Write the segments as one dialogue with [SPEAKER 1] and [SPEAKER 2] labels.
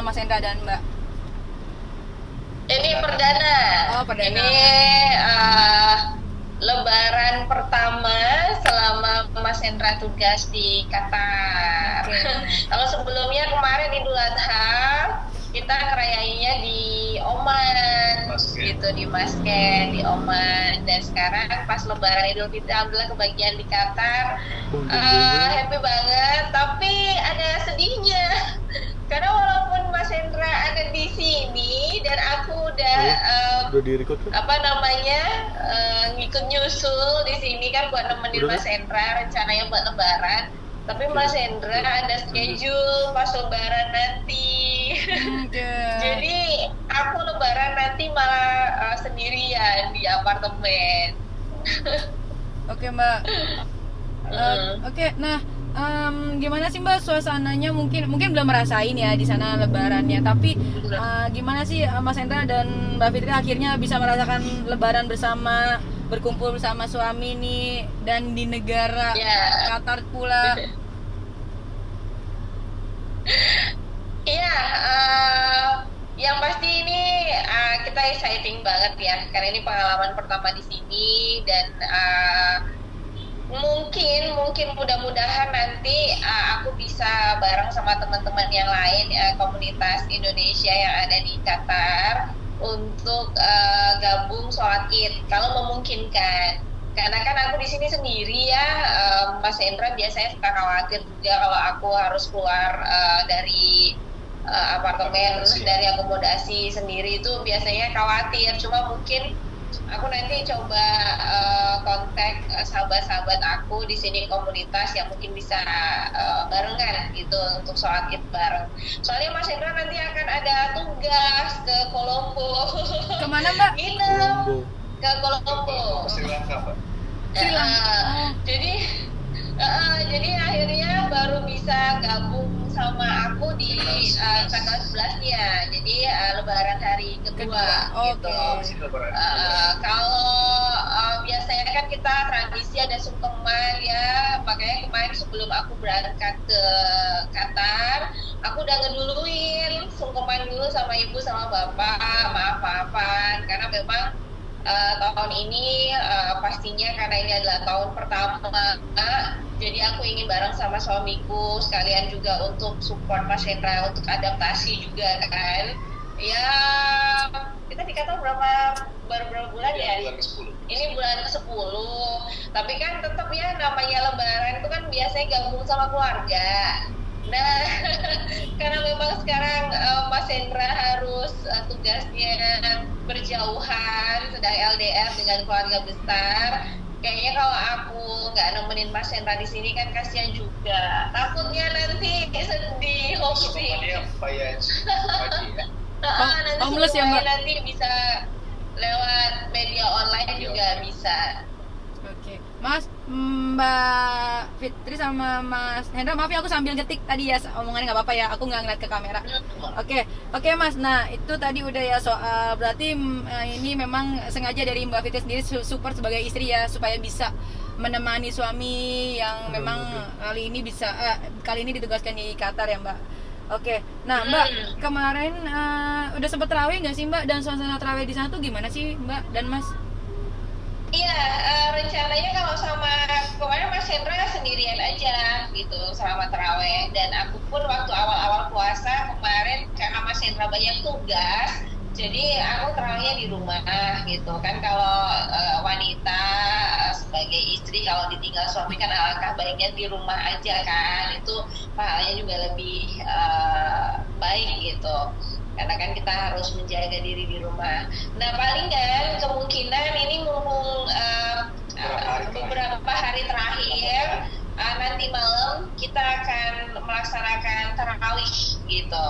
[SPEAKER 1] Mas Hendra dan Mbak?
[SPEAKER 2] Ini perdana.
[SPEAKER 1] Oh, perdana.
[SPEAKER 2] Ini Lebaran pertama selama Mas Hendra tugas di Qatar. Kalau sebelumnya kemarin Idul Adha kita ngerayainnya di Oman, gitu, di Muscat di Oman. Dan sekarang pas Lebaran Idul Fitri alhamdulillah kebagian di Qatar. Happy banget, tapi ada sedihnya. Karena walaupun Mas Hendra ada di sini dan aku udah
[SPEAKER 3] di-record kan?
[SPEAKER 2] Ngikut nyusul di sini kan buat nemenin Mas Hendra rencananya buat Lebaran. Tapi Mas Hendra ada schedule pas Lebaran nanti. Jadi aku Lebaran nanti malah sendirian di apartemen.
[SPEAKER 1] Oke, Mbak. Oke, nah gimana sih Mbak suasananya? Mungkin belum merasain ya di sana Lebarannya, tapi gimana sih Mas Hendra dan Mbak Fitri akhirnya bisa merasakan Lebaran bersama, berkumpul bersama suami nih, dan di negara Qatar pula?
[SPEAKER 2] Iya, yang pasti ini kita exciting banget ya, karena ini pengalaman pertama di sini. Dan mungkin mudah-mudahan nanti aku bisa bareng sama teman-teman yang lain, komunitas Indonesia yang ada di Qatar, untuk gabung sholat Id kalau memungkinkan. Karena kan aku di sini sendiri ya, Mas Hendra biasanya suka khawatir juga kalau aku harus keluar dari apartemen, dari akomodasi sendiri, itu biasanya khawatir. Cuma mungkin aku nanti coba kontak sahabat-sahabat aku di sini komunitas yang mungkin bisa barengan gitu untuk sholat Id bareng. Soalnya Mas Hendra nanti akan ada tugas ke Kolombo.
[SPEAKER 1] Kemana Mbak?
[SPEAKER 2] Nginep ke Kolombo.
[SPEAKER 4] Sri Lanka, Mbak.
[SPEAKER 2] Jadi akhirnya baru bisa gabung sama aku di tanggal 11-nya. Jadi Lebaran hari kedua gitu. Kalau biasanya kan kita tradisi ada sungkeman ya, makanya kemarin sebelum aku berangkat ke Qatar, aku udah ngeduluin sungkeman dulu sama ibu sama bapak, maaf-maafan, karena memang tahun ini pastinya karena ini adalah tahun pertama, jadi aku ingin bareng sama suamiku sekalian juga untuk support Mas Hendra untuk adaptasi juga kan. Ya kita di Qatar baru berapa bulan ya?
[SPEAKER 4] Bulan ke-10.
[SPEAKER 2] Ini bulan ke-10. Tapi kan tetap ya namanya Lebaran itu kan biasanya gabung sama keluarga. Nah, karena memang sekarang Mas Hendra harus tugasnya berjauhan, sedang LDR dengan keluarga besar. Kayaknya kalau aku nggak nemenin Mas Hendra di sini kan kasihan juga. Takutnya nanti sedih, homesick.
[SPEAKER 1] Homeless ya Mbak?
[SPEAKER 2] Nanti bisa lewat media online juga bisa.
[SPEAKER 1] Oke, Mas, Mbak Fitri sama Mas Hendra, maaf ya aku sambil ngetik tadi ya, omongannya nggak apa-apa ya, aku nggak ngeliat ke kamera. Oke Mas, nah itu tadi udah ya soal, berarti ini memang sengaja dari Mbak Fitri sendiri support sebagai istri ya, supaya bisa menemani suami yang memang kali ini ditugaskan di Qatar ya Mbak. Oke, nah Mbak, kemarin udah sempet terawih nggak sih Mbak, dan suasana terawih di sana tuh gimana sih Mbak dan Mas?
[SPEAKER 2] Iya, rencananya kalau sama kemarin Mas Hendra sendirian aja gitu selama terawih. Dan aku pun waktu awal-awal puasa kemarin karena Mas Hendra banyak tugas, jadi aku terawihnya di rumah gitu kan. Kalau wanita sebagai istri kalau ditinggal suami kan alangkah baiknya di rumah aja kan, itu pahalanya juga lebih baik gitu. Karena kan kita harus menjaga diri di rumah. Nah palingan kemungkinan ini mumpung beberapa hari terakhir, nanti malam kita akan melaksanakan tarawih gitu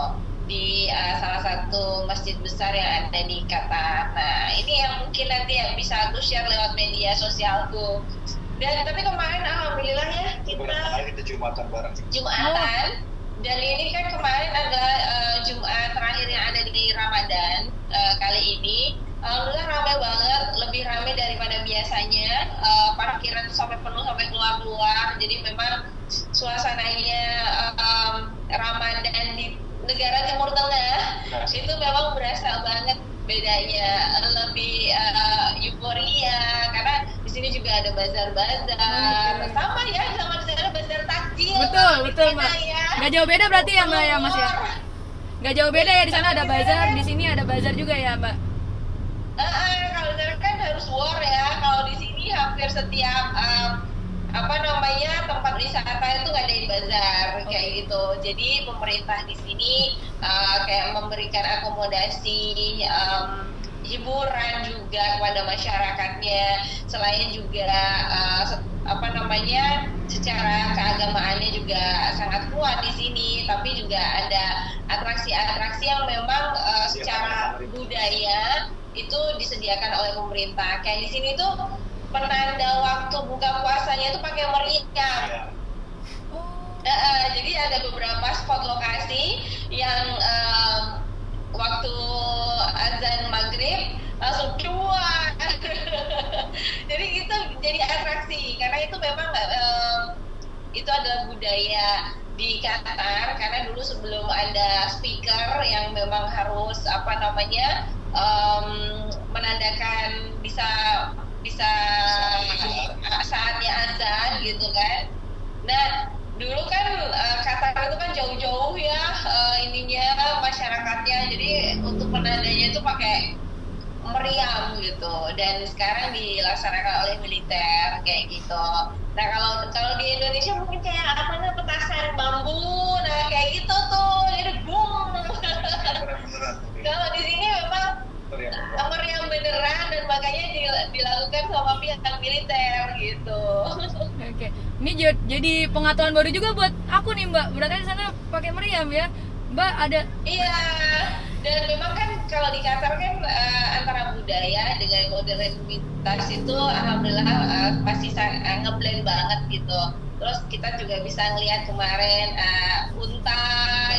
[SPEAKER 2] di salah satu masjid besar yang ada di Qatar. Nah ini yang mungkin nanti yang bisa aku share lewat media sosialku. Dan tapi kemarin alhamdulillah ya kita
[SPEAKER 4] Jumatan bareng.
[SPEAKER 2] Dan ini kan kemarin adalah Jumat terakhir yang ada di Ramadan kali ini. Alhamdulillah ramai banget, lebih ramai daripada biasanya. Parkiran sampai penuh sampai keluar-keluar. Jadi memang suasananya Ramadan di negara Timur Tengah itu memang berasa banget bedanya, lebih euforia karena di sini juga ada bazar-bazar. Sama ya, sama di sana bazar takjil.
[SPEAKER 1] Betul, betul,
[SPEAKER 2] Kita
[SPEAKER 1] Mbak.
[SPEAKER 2] ya.
[SPEAKER 1] Nggak jauh beda berarti ya, Mbak ya, Mas ya? Nggak jauh beda ya, di sana ada bazar, di sini ada bazar juga ya, Mbak?
[SPEAKER 2] Kalau di sana kan harus war ya. Kalau di sini hampir setiap tempat wisata itu ngadain bazar kayak gitu. Jadi pemerintah di sini kayak memberikan akomodasi, hiburan juga kepada masyarakatnya. Selain juga secara keagamaannya juga sangat kuat di sini, tapi juga ada atraksi-atraksi yang memang secara budaya itu disediakan oleh pemerintah. Kayak di sini tuh penanda waktu buka puasanya itu pakai meriam. Jadi ada beberapa spot lokasi yang waktu azan maghrib langsung keluar. Jadi itu jadi atraksi karena itu memang itu adalah budaya di Qatar, karena dulu sebelum ada speaker yang memang harus menandakan bisa saatnya azan gitu kan. Nah dulu kan Qatar itu kan jauh-jauh ya masyarakatnya, jadi untuk penandanya itu pakai meriam gitu, dan sekarang dilaksanakan oleh militer kayak gitu. Nah kalau di Indonesia mungkin kayak petasan bambu, nah kayak gitu tuh, jadi boom. Kalau di sini memang meriam beneran, dan makanya dilakukan sama pihak militer gitu.
[SPEAKER 1] Oke. Ini jadi pengetahuan baru juga buat aku nih, Mbak. Berarti di sana pakai meriam ya, Mbak? Ada?
[SPEAKER 2] Iya. Dan memang kan kalau di Qatar kan antara budaya dengan modernitas itu alhamdulillah pasti ngeblend banget gitu. Terus kita juga bisa ngelihat kemarin unta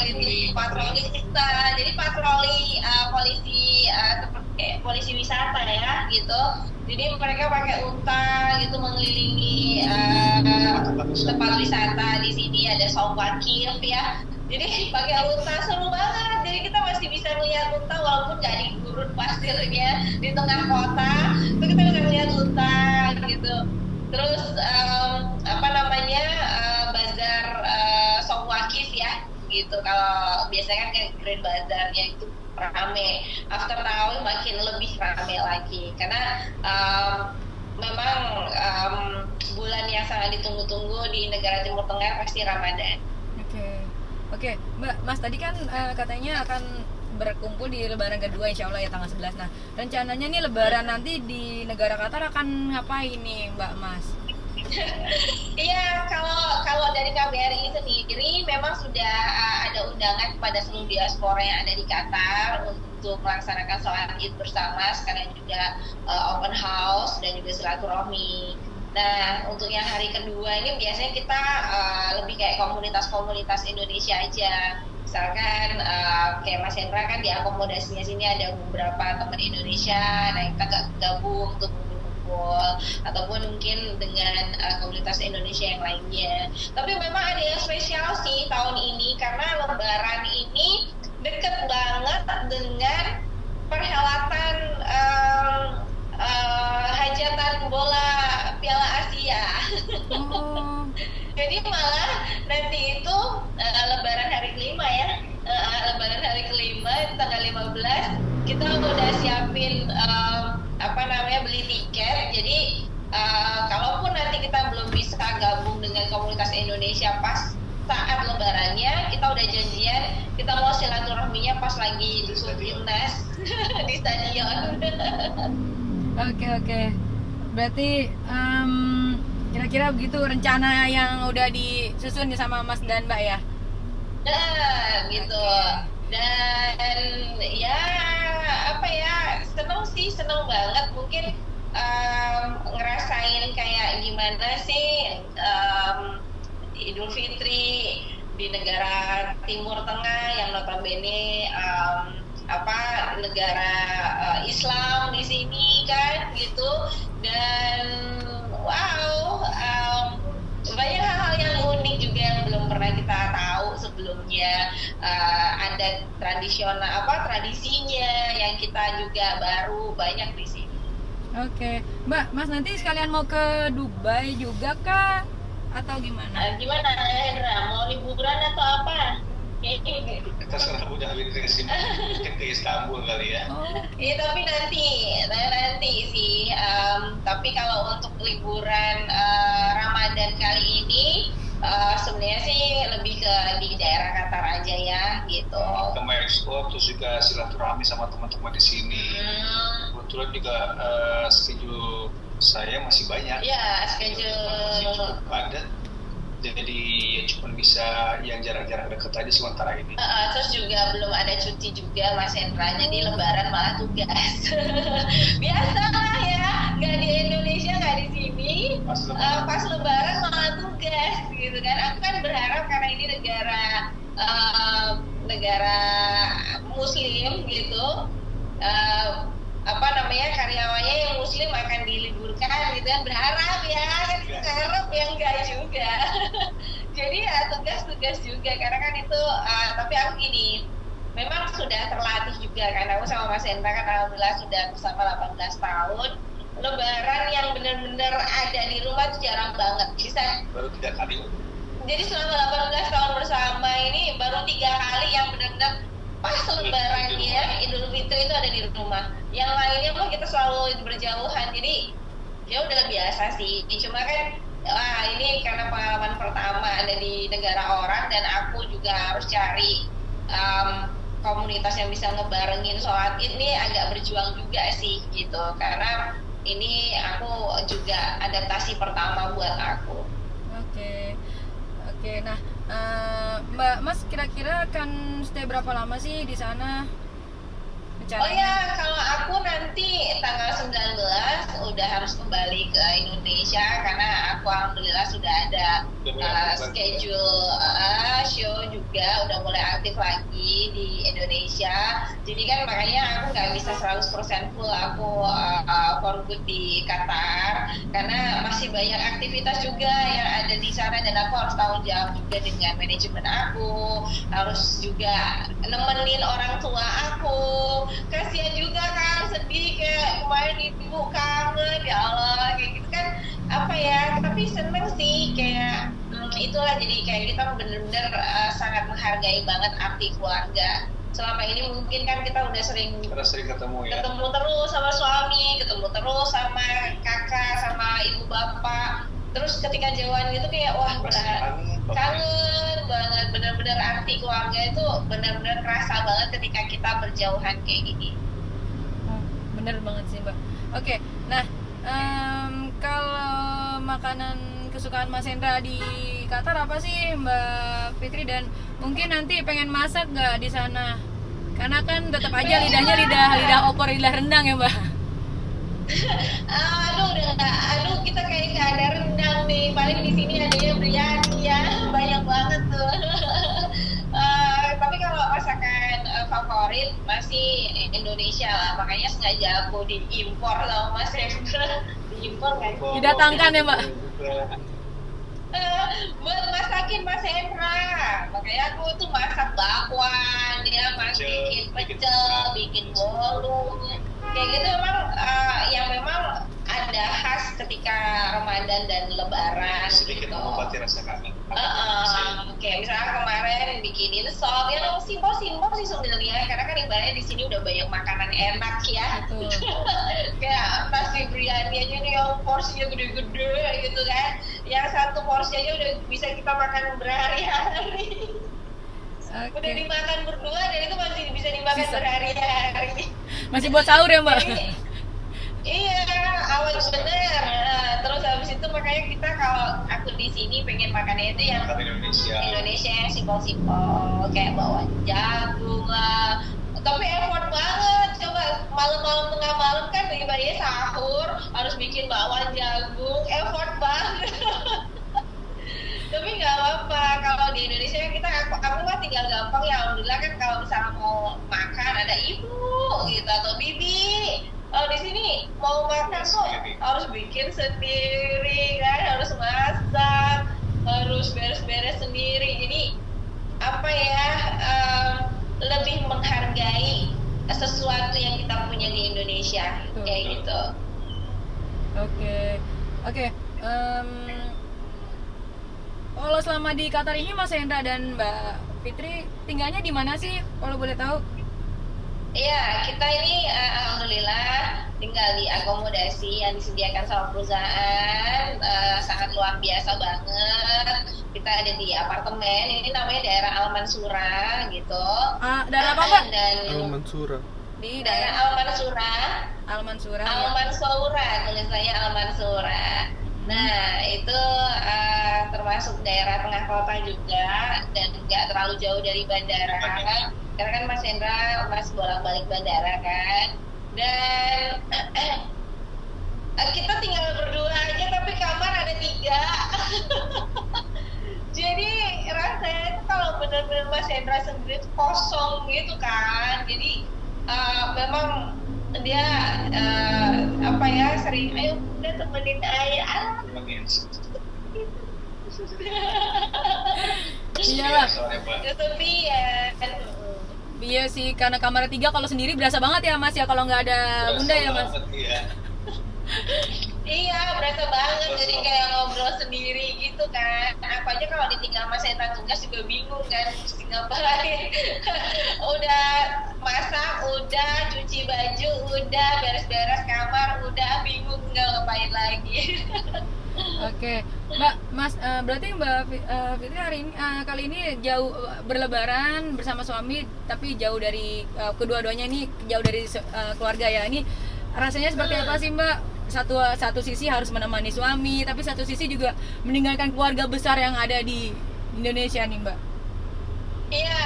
[SPEAKER 2] gitu, patroli unta. Jadi patroli polisi seperti polisi wisata ya gitu. Jadi mereka pakai unta gitu mengelilingi tempat wisata. Di sini ada Saum Waqif ya. Jadi pakai unta seru banget. Jadi kita masih bisa melihat unta walaupun nggak di gurun pasirnya di tengah kota, itu kita bisa melihat unta gitu. Terus bazar Saum Waqif ya gitu. Kalau biasanya kan Grand Bazarnya itu rame, after tarawih makin lebih rame lagi karena memang bulan yang sangat ditunggu-tunggu di negara Timur Tengah pasti Ramadan.
[SPEAKER 1] Oke, Mbak, Mas tadi kan katanya akan berkumpul di Lebaran kedua insya Allah ya tanggal 11. Nah, rencananya nih Lebaran nanti di negara Qatar akan ngapain nih, Mbak Mas?
[SPEAKER 2] Iya, kalau dari KBRI sendiri memang sudah ada undangan kepada seluruh diaspora yang ada di Qatar untuk melaksanakan sholat Id bersama, sekalian juga open house dan juga silaturahmi. Nah, untuk yang hari kedua ini biasanya kita lebih kayak komunitas-komunitas Indonesia aja. Misalkan kayak Mas Hendra kan di akomodasinya sini ada beberapa teman Indonesia, nah kita gabung untuk kumpul, ataupun mungkin dengan komunitas Indonesia yang lainnya. Tapi memang ada yang spesial sih tahun ini karena Lebaran ini deket banget dengan perhelatan hajatan bola Piala Asia. Jadi malah nanti itu Lebaran hari kelima ya, Lebaran hari kelima tanggal 15 kita udah siapin beli tiket. Jadi kalaupun nanti kita belum bisa gabung dengan komunitas Indonesia pas saat Lebarannya, kita udah janjian kita mau silaturahminya pas lagi disuruh timnas di stadion.
[SPEAKER 1] Oke. Berarti kira-kira begitu rencana yang udah disusun sama Mas dan Mbak ya?
[SPEAKER 2] Nah, gitu. Dan ya seneng banget. Mungkin ngerasain kayak gimana sih Idul Fitri di negara Timur Tengah yang notabene negara Islam di sini kan gitu. Dan banyak hal-hal yang unik juga yang belum pernah kita tahu sebelumnya. Ada adat tradisional tradisinya yang kita juga baru banyak di sini.
[SPEAKER 1] Oke, Mbak, Mas nanti sekalian mau ke Dubai juga kah? Atau gimana?
[SPEAKER 2] Gimana Hendra, mau liburan atau apa?
[SPEAKER 3] Kita serah udah habis dari sini mungkin ke Istanbul kali ya.
[SPEAKER 2] Iya tapi nanti sih. Tapi kalau untuk liburan Ramadan kali ini sebenarnya sih lebih ke di daerah Qatar aja ya gitu.
[SPEAKER 3] Kita mau ekspor terus juga silaturahmi sama teman-teman di sini. Kebetulan juga schedule saya masih banyak.
[SPEAKER 2] Ya
[SPEAKER 3] Masih
[SPEAKER 2] schedule.
[SPEAKER 3] cukup padat. Jadi ya cuma bisa yang jarak-jarak dekat aja sementara ini.
[SPEAKER 2] Terus juga belum ada cuti juga Mas Hendra, jadi lebaran malah tugas. Biasalah ya, nggak di Indonesia nggak di sini. Pas lebaran malah tugas gitu kan. Aku kan berharap karena ini negara Muslim gitu. Karyawannya yang Muslim akan diliburkan gitu kan, berharap ya kan, berharap yang enggak juga. Jadi ya tugas juga karena kan itu tapi aku gini, memang sudah terlatih juga karena aku sama Mas Hendra kan alhamdulillah sudah bersama 18 tahun. Lebaran yang benar-benar ada di rumah itu jarang banget.
[SPEAKER 3] Baru 3 kali.
[SPEAKER 2] Jadi selama 18 tahun bersama ini baru 3 kali yang benar-benar pas lebarannya Idul Fitri itu ada di rumah. Yang lainnya mah kita selalu berjauhan. Jadi ya udah biasa sih. Cuma kan ini karena pengalaman pertama ada di negara orang dan aku juga harus cari komunitas yang bisa ngebarengin sholat ini agak berjuang juga sih gitu. Karena ini aku juga adaptasi pertama buat aku.
[SPEAKER 1] Oke, nah Mbak Mas kira-kira akan stay berapa lama sih di sana?
[SPEAKER 2] Oh ya, kalau aku nanti tanggal 19 udah harus kembali ke Indonesia karena aku alhamdulillah sudah ada schedule show juga udah mulai aktif lagi di Indonesia. Jadi kan makanya aku nggak bisa 100% full aku for good di Qatar karena masih banyak aktivitas juga yang ada di sana dan aku harus tanggung jawab juga dengan manajemen aku, harus juga nemenin orang tua aku. Kasihan juga kan, sedih kayak kemarin ibu kangen ya Allah kayak gitu kan tapi seneng sih kayak itulah jadi kayak kita bener-bener sangat menghargai banget arti keluarga. Selama ini mungkin kan kita udah sering
[SPEAKER 3] ketemu ya,
[SPEAKER 2] ketemu terus sama suami, ketemu terus sama kakak, sama ibu bapak. Terus ketika jauhan gitu kayak wah kangen banget, benar-benar arti keluarga itu benar-benar kerasa banget ketika kita berjauhan kayak gini.
[SPEAKER 1] Bener banget sih Mbak. Oke, nah kalau makanan kesukaan Mas Hendra di Qatar apa sih Mbak Fitri, dan mungkin nanti pengen masak nggak di sana? Karena kan tetap aja lidahnya lidah opor, lidah rendang ya Mbak.
[SPEAKER 2] Aduh kita kayak nggak ada rendang nih, paling di sini adanya biryani ya, banyak banget tuh. Tapi kalau masakan favorit masih Indonesia lah, makanya sengaja aku diimpor sama Mas Hendra, diimpor kan?
[SPEAKER 1] Didatangkan ya Mbak?
[SPEAKER 2] Buat masakin Mas Hendra, makanya aku tuh masak bakwan, dia bikin pecel, bikin bolu, kayak gitu memang ada khas ketika Ramadan dan Lebaran.
[SPEAKER 3] Sedikit mengobati rasa kangen.
[SPEAKER 2] Kayak misalnya kemarin bikinin sop, ya simpel sih sebenarnya, karena kan ibaratnya di sini udah banyak makanan enak ya. Kayak nasi biryani aja nih yang porsinya gede-gede gitu kan, yang satu porsi aja udah bisa kita makan berhari-hari. Udah dimakan berdua dan itu masih bisa dimakan berhari-hari.
[SPEAKER 1] Masih buat sahur ya Mbak?
[SPEAKER 2] Iya, awal bener. Terus habis itu makanya kita kalau aku di sini pengen makannya itu yang Indonesia yang simpel-simpel, kayak bawang jagung lah. Tapi effort banget, coba malam-malam tengah malam kan bagi-baginya sahur harus bikin bawang jagung, effort banget. Tapi nggak apa-apa, kalau di Indonesia kita aku mah tinggal gampang ya, alhamdulillah kan kalau misalnya mau makan ada ibu gitu atau bibi. Kalau di sini mau makan tuh harus bikin sendiri kan, harus masak, harus beres-beres sendiri. Jadi Indonesia kayak gitu.
[SPEAKER 1] Oke. Kalau selama di Qatar ini Mas Hendra dan Mbak Fitri tinggalnya di mana sih kalau boleh tahu?
[SPEAKER 2] Iya, kita ini alhamdulillah tinggal di akomodasi yang disediakan sama perusahaan, sangat luar biasa banget. Kita ada di apartemen, ini namanya daerah Al Mansura gitu.
[SPEAKER 1] Daerah apa Mbak?
[SPEAKER 2] Dan
[SPEAKER 4] Al Mansura.
[SPEAKER 1] Di
[SPEAKER 2] daerah Al Mansura.
[SPEAKER 1] Al Mansura.
[SPEAKER 2] Al Mansura, tulisannya Al Mansura. Nah, itu termasuk daerah tengah kota juga dan nggak terlalu jauh dari bandara. Karena kan Mas Hendra masih bolak-balik bandara kan. Dan kita tinggal berdua aja tapi kamar ada 3. Jadi rasanya itu kalau benar-benar Mas Hendra sendiri itu kosong gitu kan. Jadi memang dia sering ayo udah temenin ayah.
[SPEAKER 1] Iyalah.
[SPEAKER 2] Kesepian.
[SPEAKER 1] Iya sih, karena kamar 3 kalau sendiri berasa banget ya Mas ya kalau nggak ada Bunda ya Mas.
[SPEAKER 2] Iya, berasa banget. Jadi kayak ngobrol sendiri gitu kan. Aku aja kalau ditinggal Mas Hendra tugas juga bingung kan, mesti ngapain. Udah masak, udah cuci baju, udah beres-beres kamar, udah bingung nggak ngapain lagi.
[SPEAKER 1] Oke, Mbak, Mas, berarti Mbak Fitri hari ini kali ini jauh berlebaran bersama suami, tapi jauh dari kedua-duanya ini jauh dari keluarga ya. Ini rasanya seperti apa sih Mbak? Satu sisi harus menemani suami, tapi satu sisi juga meninggalkan keluarga besar yang ada di Indonesia nih Mbak.
[SPEAKER 2] Iya,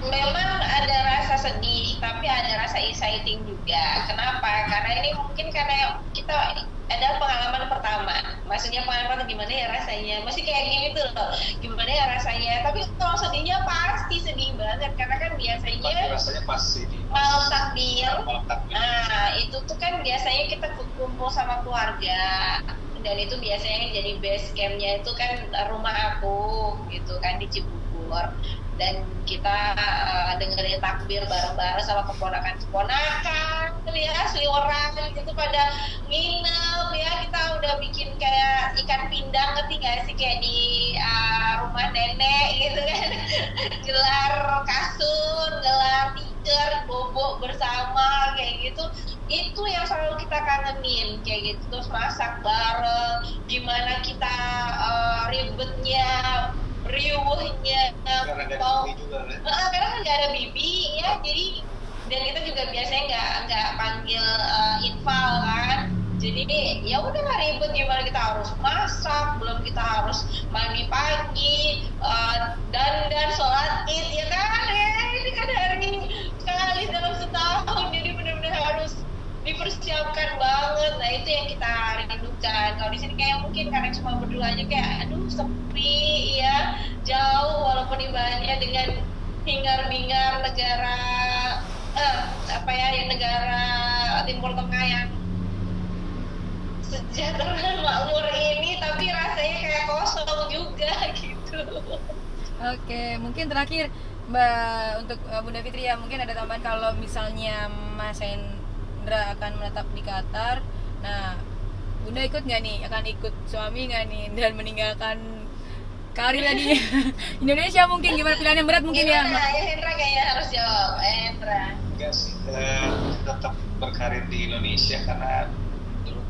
[SPEAKER 2] memang ada rasa sedih, tapi ada rasa exciting juga. Kenapa? Karena ini mungkin karena kita ada pengalaman pertama. Maksudnya pengalaman gimana ya rasanya? Masih kayak gini tuh loh. Gimana ya rasanya? Tapi kalau sedihnya pasti sedih banget karena kan biasanya
[SPEAKER 3] rasanya pasti
[SPEAKER 2] malam takbir. Nah, itu tuh kan biasanya kita kumpul sama keluarga. Dan itu biasanya jadi base campnya itu kan rumah aku gitu kan di Cibubur. Dan kita dengerin takbir bareng-bareng sama keponakan-keponakan ya, seliweran gitu pada nginep ya. Kita udah bikin kayak ikan pindang, ngerti gak sih, kayak di rumah nenek gitu kan. Gelar kasur, gelar tikar, bobo bersama kayak gitu. Itu yang selalu kita kangenin kayak gitu. Terus masak bareng, gimana kita ribetnya, riuhnya,
[SPEAKER 3] karena nggak ada bibi juga kan?
[SPEAKER 2] Karena kan nggak ada bibi ya, jadi dan kita juga biasanya nggak panggil infal kan, jadi ya udah nggak ribet gimana kita harus masak, belum kita harus mandi pagi dan sholat id ya kan ya, ini kan hari sekali dalam setahun, jadi benar-benar harus dipersiapkan banget. Nah itu yang kita rindukan. Kalau di sini kayak mungkin karena cuma berdua aja kayak aduh sepi ya, jauh walaupun ibaratnya dengan hingar-bingar negara negara Timur Tengah yang sejahtera dan makmur ini, tapi rasanya kayak kosong juga gitu.
[SPEAKER 1] Oke, mungkin terakhir Mbak untuk Bunda Fitri ya, mungkin ada tambahan kalau misalnya Mas Hendra akan menetap di Qatar. Nah, Bunda ikut nggak nih? Akan ikut suami nggak nih? Dan meninggalkan karir di Indonesia mungkin? Gimana, pilihan yang berat mungkin ya?
[SPEAKER 2] Hendra kayaknya harus jawab. Hendra.
[SPEAKER 3] Enggak sih, tetap berkarir di Indonesia karena menurut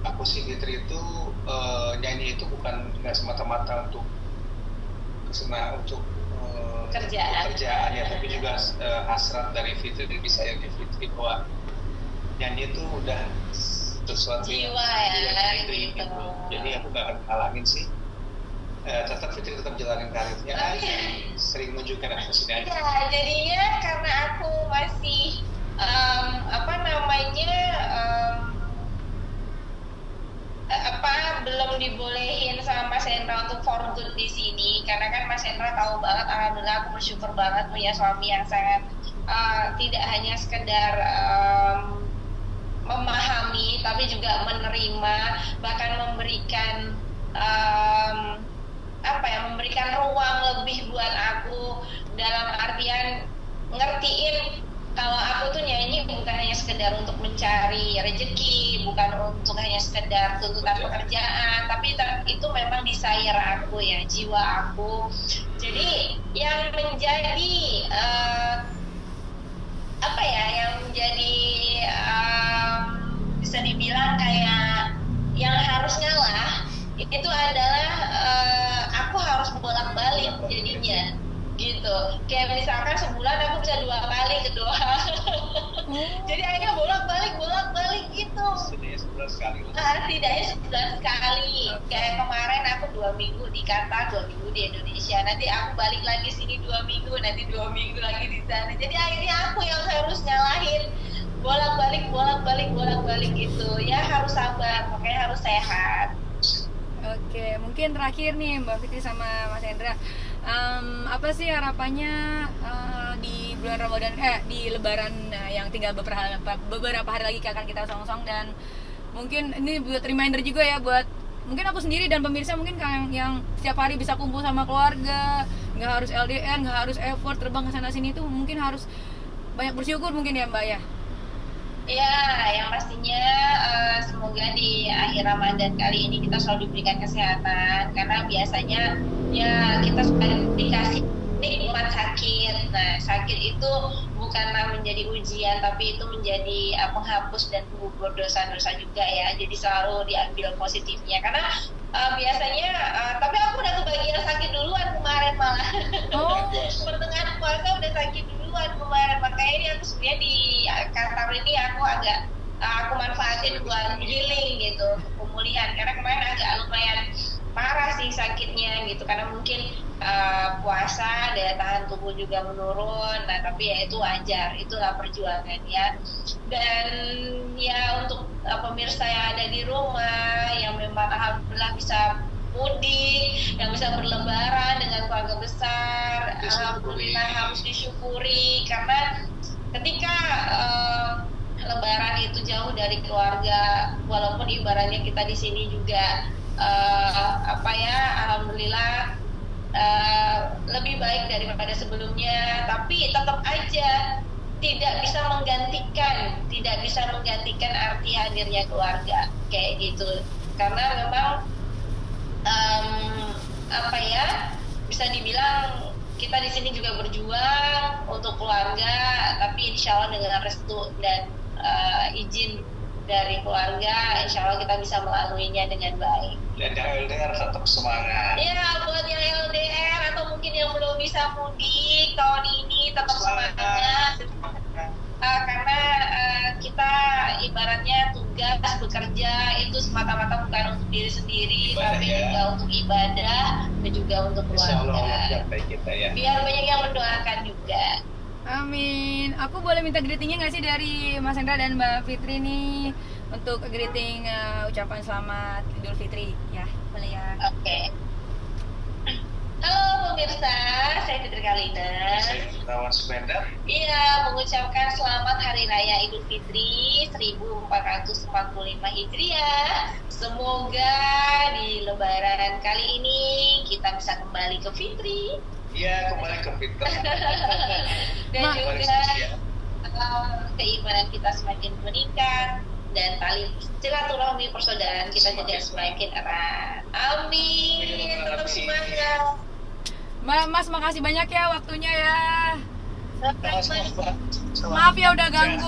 [SPEAKER 3] aku sih Fitri itu nyanyi itu bukan nggak semata-mata untuk kerjaan ya, tapi juga hasrat dari Fitri bisa yang di Fitri bahwa nyanyi itu udah sesuatu
[SPEAKER 2] jiwa gitu.
[SPEAKER 3] Jadi aku gak akan halangin sih, tetap Fitri tetap jalanin karirnya, sering menunjukkan aku sini aja.
[SPEAKER 2] Ya, jadinya karena aku masih belum dibolehin sama Mas Hendra untuk for good di sini, karena kan Mas Hendra tahu banget, alhamdulillah aku bersyukur banget punya suami yang sangat tidak hanya sekedar memahami tapi juga menerima, bahkan memberikan memberikan ruang lebih buat aku dalam artian ngertiin kalau aku tuh nyanyi bukan hanya sekedar untuk mencari rezeki, bukan untuk hanya sekedar tuntutan pekerjaan, tapi itu memang desire aku ya, jiwa aku. Jadi yang menjadi apa ya, yang menjadi bisa dibilang kayak yang harus ngalah itu adalah aku harus bolak-balik jadinya gitu. Kayak misalkan sebulan aku bisa 2 kali ke Doha. Jadi akhirnya bolak-balik gitu.
[SPEAKER 3] Setidaknya 11 kali.
[SPEAKER 2] Setidaknya 11 kali. Kayak kemarin aku 2 minggu di Qatar, 2 minggu di Indonesia. Nanti aku balik lagi sini 2 minggu, nanti 2 minggu lagi di sana. Jadi akhirnya aku yang harus nyalahin bolak-balik gitu. Ya harus sabar, makanya harus sehat.
[SPEAKER 1] Oke, mungkin terakhir nih Mbak Fitri sama Mas Hendra, apa sih harapannya di bulan Ramadan, di Lebaran yang tinggal beberapa hari lagi akan kita song-song, dan mungkin ini buat reminder juga ya buat mungkin aku sendiri dan pemirsa mungkin yang setiap hari bisa kumpul sama keluarga, nggak harus LDR, nggak harus effort terbang ke sana sini, itu mungkin harus banyak bersyukur mungkin ya Mbak ya.
[SPEAKER 2] Ya, yang pastinya semoga di akhir Ramadan kali ini kita selalu diberikan kesehatan, karena biasanya ya kita suka dikasih nikmat sakit. Nah, sakit itu bukanlah menjadi ujian, tapi itu menjadi penghapus dan penggugur dosa-dosa juga ya. Jadi selalu diambil positifnya, karena biasanya tapi aku udah kebagian sakit duluan kemarin malah. Pertengahan puasa udah sakit duluan kemarin, makanya ini aku sebenarnya di Qatar ini aku manfaatin buat healing gitu, pemulihan, karena kemarin agak lumayan parah sih sakitnya gitu, karena mungkin puasa daya tahan tubuh juga menurun. Nah tapi ya itu wajar, itulah perjuangan ya. Dan ya untuk pemirsa yang ada di rumah yang memang alhamdulillah bisa mudik, yang bisa berlebaran dengan keluarga besar, alhamdulillah harus disyukuri, karena ketika lebaran itu jauh dari keluarga, walaupun ibaratnya kita di sini juga alhamdulillah lebih baik daripada sebelumnya, tapi tetap aja tidak bisa menggantikan arti hadirnya keluarga kayak gitu, karena memang bisa dibilang kita di sini juga berjuang untuk keluarga, tapi insya Allah dengan restu dan izin dari keluarga, insya Allah kita bisa melaluinya dengan baik.
[SPEAKER 3] Dan yang LDR tetap semangat.
[SPEAKER 2] Ya, buat yang LDR atau mungkin yang belum bisa mudik tahun ini tetap semangat. Karena kita ibaratnya tugas bekerja itu semata-mata bukan untuk diri sendiri, tapi juga untuk ibadah dan juga untuk keluarga.
[SPEAKER 3] Ya.
[SPEAKER 2] Biar banyak yang mendoakan juga.
[SPEAKER 1] Amin. Aku boleh minta greetingnya nggak sih dari Mas Hendra dan Mbak Fitri nih untuk greeting ucapan selamat Idul Fitri ya, boleh ya?
[SPEAKER 2] Oke. Halo pemirsa, saya Fitri Kalina.
[SPEAKER 3] Saya Tawan Subenda.
[SPEAKER 2] Iya, mengucapkan selamat Hari Raya Idul Fitri 1445 Hijriah. Semoga di Lebaran kali ini kita bisa kembali ke Fitri.
[SPEAKER 3] Iya, kembali ke Fitri.
[SPEAKER 2] Dan juga keimanan kita semakin meningkat, dan tali silaturahmi persaudaraan kita juga semakin erat. Amin. Tetap semangat.
[SPEAKER 1] Mas, makasih banyak ya waktunya ya.
[SPEAKER 3] Terima kasih, Mbak.
[SPEAKER 1] Maaf ya udah ganggu.